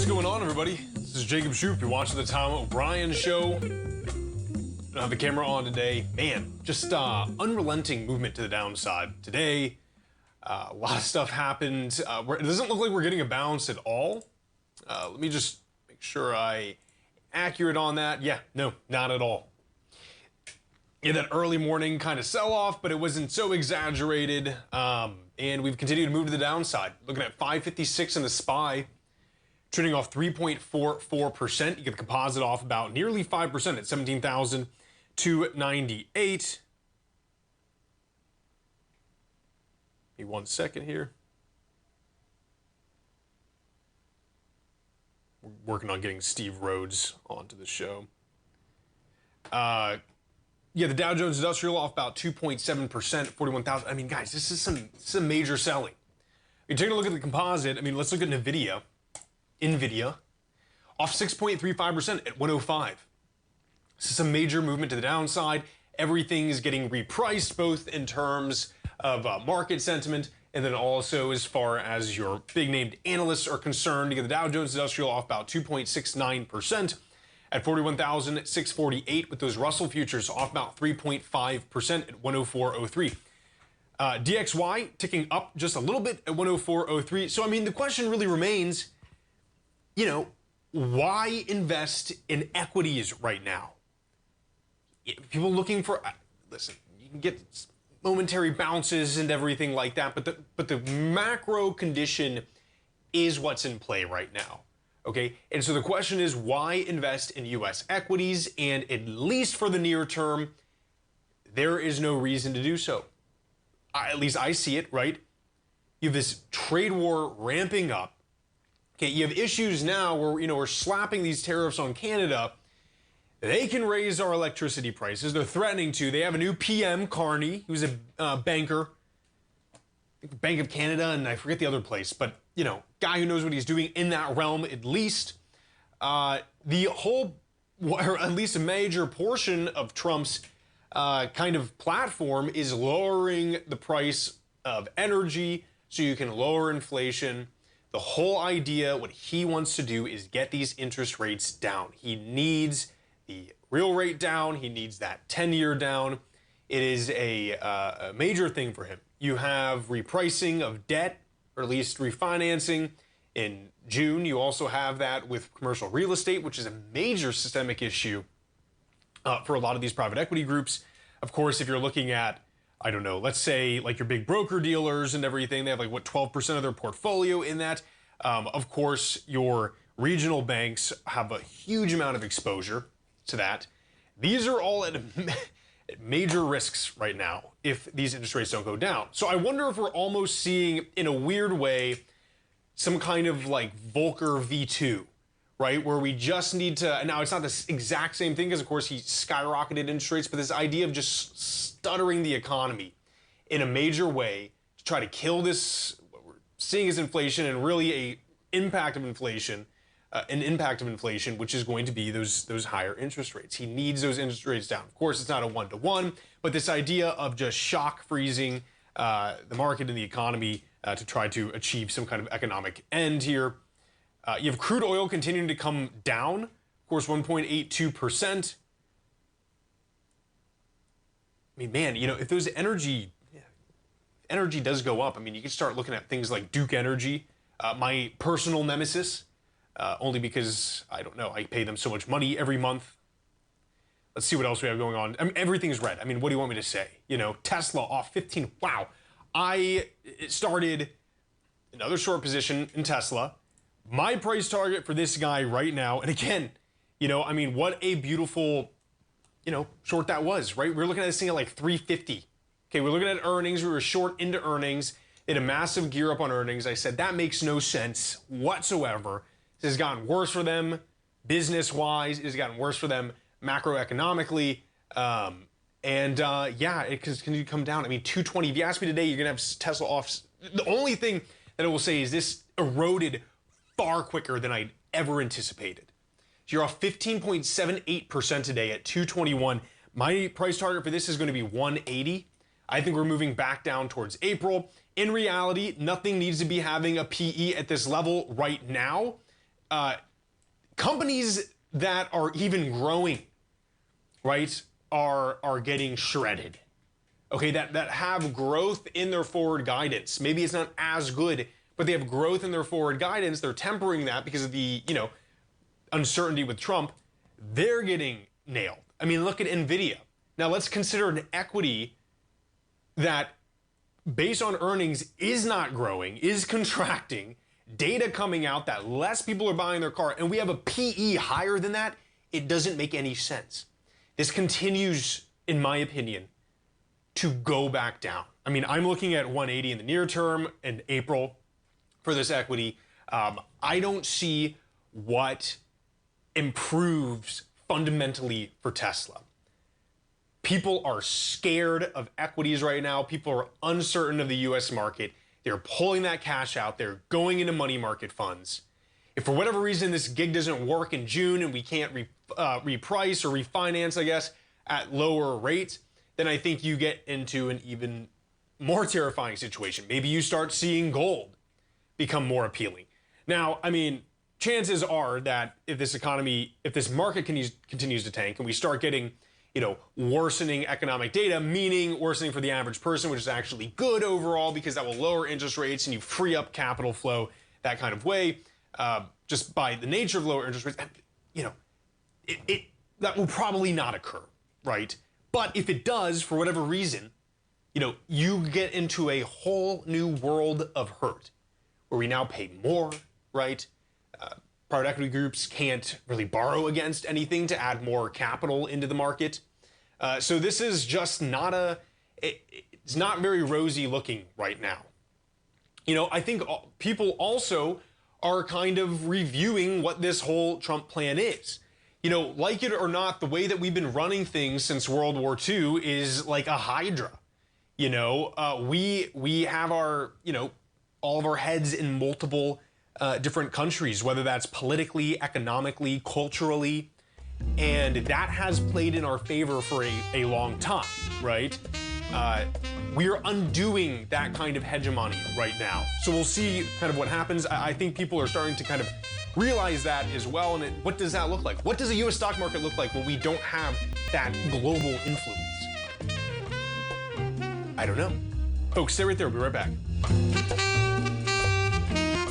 What's going on, everybody? This is Jacob Shoup. You're watching the Tom O'Brien Show. I don't have the camera on today. Man, just unrelenting movement to the downside today. A lot of stuff happened. It doesn't look like we're getting a bounce at all. Let me just make sure I'm accurate on that. Yeah, no, not at all. Yeah, that early morning kind of sell-off, but it wasn't so exaggerated. And we've continued to move to the downside. Looking at 556 in the SPY, trading off 3.44%. You get the composite off about nearly 5% at 17,298. Give me 1 second here. We're working on getting Steve Rhodes onto the show. Yeah, the Dow Jones Industrial off about 2.7%, 41,000. I mean, guys, this is some major selling. You're taking a look at the composite. I mean, let's look at NVIDIA. Off 6.35% at 105. This is a major movement to the downside. Everything is getting repriced, both in terms of market sentiment and then also as far as your big named analysts are concerned. You get the Dow Jones Industrial off about 2.69%. At 41,648, with those Russell futures off about 3.5% at 104.03. DXY ticking up just a little bit at 104.03. So, I mean, the question really remains, you know, why invest in equities right now? People looking for, listen, you can get momentary bounces and everything like that, but the macro condition is what's in play right now. Okay, and so the question is, why invest in U.S. equities? And at least for the near term, there is no reason to do so. At least I see it, right? You have this trade war ramping up. Okay, you have issues now where, you know, we're slapping these tariffs on Canada. They can raise our electricity prices. They're threatening to. They have a new PM, Carney, who's a banker. I think Bank of Canada, and I forget the other place, but you know, guy who knows what he's doing in that realm at least. The whole, or at least a major portion of Trump's kind of platform is lowering the price of energy so you can lower inflation. The whole idea, what he wants to do is get these interest rates down. He needs the real rate down. He needs that 10-year down. It is a major thing for him. You have repricing of debt, or at least refinancing in June. You also have that with commercial real estate, which is a major systemic issue for a lot of these private equity groups. Of course, if you're looking at, I don't know, let's say like your big broker dealers and everything, they have like, what, 12% of their portfolio in that. Of course, your regional banks have a huge amount of exposure to that. These are all at major risks right now if these interest rates don't go down. So I wonder if we're almost seeing, in a weird way, some kind of like Volcker V2, right? Where we just need to, and now it's not the exact same thing because of course he skyrocketed interest rates, but this idea of just stuttering the economy in a major way to try to kill this, what we're seeing as inflation, and really an impact of inflation, which is going to be those higher interest rates. He needs those interest rates down. Of course, it's not a one-to-one, but this idea of just shock freezing the market and the economy to try to achieve some kind of economic end here. You have crude oil continuing to come down, of course, 1.82%. I mean, man, you know, if those energy does go up, I mean, you can start looking at things like Duke Energy, my personal nemesis. Only because, I don't know, I pay them so much money every month. Let's see what else we have going on. I mean, everything's red. I mean, what do you want me to say? You know, Tesla off 15. Wow. I started another short position in Tesla. My price target for this guy right now, and again, you know, I mean, what a beautiful, you know, short that was, right? We're looking at this thing at like 350. Okay, we're looking at earnings. We were short into earnings. It had a massive gear up on earnings. I said, that makes no sense whatsoever. This has gotten worse for them business-wise. It has gotten worse for them macroeconomically. Yeah, it can come down. I mean, 220. If you ask me today, you're going to have Tesla off. The only thing that I will say is this eroded far quicker than I'd ever anticipated. So you're off 15.78% today at 221. My price target for this is going to be 180. I think we're moving back down towards April. In reality, nothing needs to be having a PE at this level right now. companies that are even growing, right, are getting shredded. Okay, that have growth in their forward guidance. Maybe it's not as good, but they have growth in their forward guidance. They're tempering that because of the, uncertainty with Trump. They're getting nailed. I mean, look at Nvidia. Now let's consider an equity that, based on earnings, is not growing, is contracting, data coming out that less people are buying their car, and we have a PE higher than that. It doesn't make any sense. This continues, in my opinion, to go back down. I mean, I'm looking at 180 in the near term in April for this equity. I don't see what improves fundamentally for Tesla. People are scared of equities right now. People are uncertain of the US market. They're pulling that cash out. They're going into money market funds. If for whatever reason this gig doesn't work in June and we can't reprice or refinance, I guess, at lower rates, then I think you get into an even more terrifying situation. Maybe you start seeing gold become more appealing. Now, I mean, chances are that if this market continues to tank and we start getting, worsening economic data, meaning worsening for the average person, which is actually good overall because that will lower interest rates and you free up capital flow that kind of way, just by the nature of lower interest rates, that will probably not occur, right? But if it does, for whatever reason, you get into a whole new world of hurt where we now pay more, right? Private equity groups can't really borrow against anything to add more capital into the market. So this is just it's not very rosy looking right now. I think people also are kind of reviewing what this whole Trump plan is. Like it or not, the way that we've been running things since World War II is like a hydra. We have our, all of our heads in multiple different countries, whether that's politically, economically, culturally, and that has played in our favor for a long time, right? We're undoing that kind of hegemony right now. So we'll see kind of what happens. I think people are starting to kind of realize that as well. And what does that look like? What does a U.S. stock market look like when we don't have that global influence? I don't know. Folks, stay right there. We'll be right back.